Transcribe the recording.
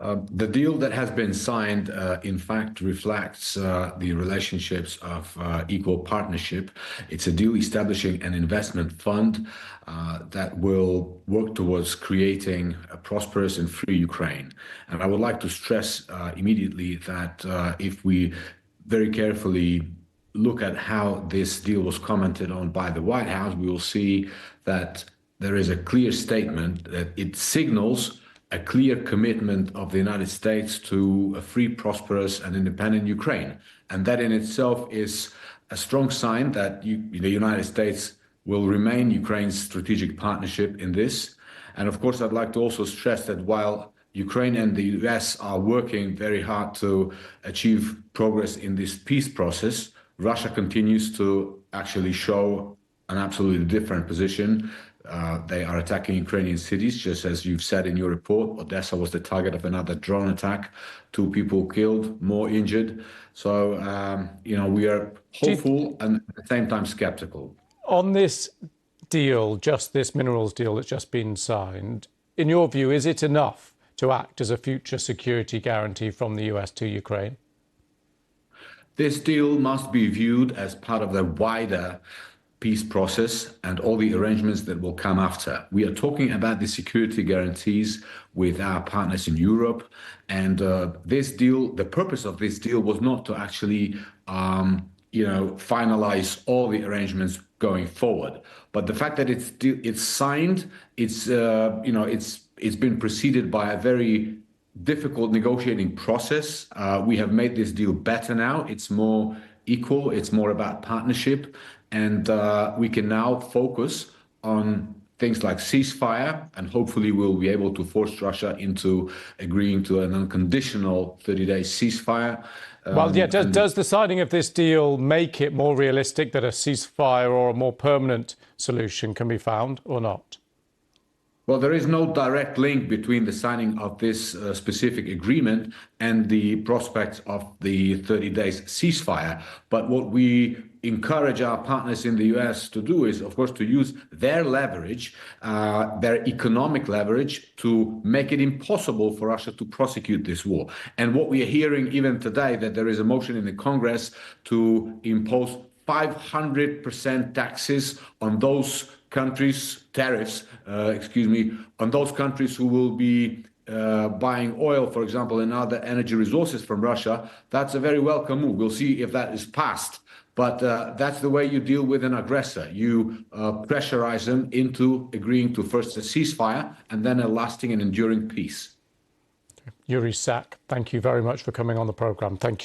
The deal that has been signed, in fact, reflects the relationships of equal partnership. It's a deal establishing an investment fund that will work towards creating a prosperous and free Ukraine. And I would like to stress immediately that if we very carefully look at how this deal was commented on by the White House, we will see that there is a clear statement that it signals a clear commitment of the United States to a free, prosperous, and independent Ukraine. And that in itself is a strong sign that the United States will remain Ukraine's strategic partnership in this. And of course, I'd like to also stress that while Ukraine and the US are working very hard to achieve progress in this peace process, Russia continues to actually show an absolutely different position. They are attacking Ukrainian cities, just as you've said in your report. Odessa was the target of another drone attack. 2 people killed, more injured. So, we are hopeful and at the same time skeptical. On this deal, just this minerals deal that's just been signed, in your view, is it enough to act as a future security guarantee from the US to Ukraine? This deal must be viewed as part of the wider peace process and all the arrangements that will come after. We are talking about the security guarantees with our partners in Europe. And this deal, the purpose of this deal was not to actually, finalize all the arrangements going forward. But the fact that it's signed, it's been preceded by a very difficult negotiating process. We have made this deal better now. It's more equal. It's more about partnership. And we can now focus on things like ceasefire, and hopefully we'll be able to force Russia into agreeing to an unconditional 30-day ceasefire. Does the signing of this deal make it more realistic that a ceasefire or a more permanent solution can be found or not? Well, there is no direct link between the signing of this specific agreement and the prospects of the 30 days ceasefire. But what we encourage our partners in the US to do is, of course, to use their leverage, their economic leverage, to make it impossible for Russia to prosecute this war. And what we are hearing even today, that there is a motion in the Congress to impose 500% taxes on those countries, tariffs, on those countries who will be buying oil, for example, and other energy resources from Russia. That's a very welcome move. We'll see if that is passed. But that's the way you deal with an aggressor. You pressurize them into agreeing to first a ceasefire and then a lasting and enduring peace. Yuriy Sak, thank you very much for coming on the programme. Thank you.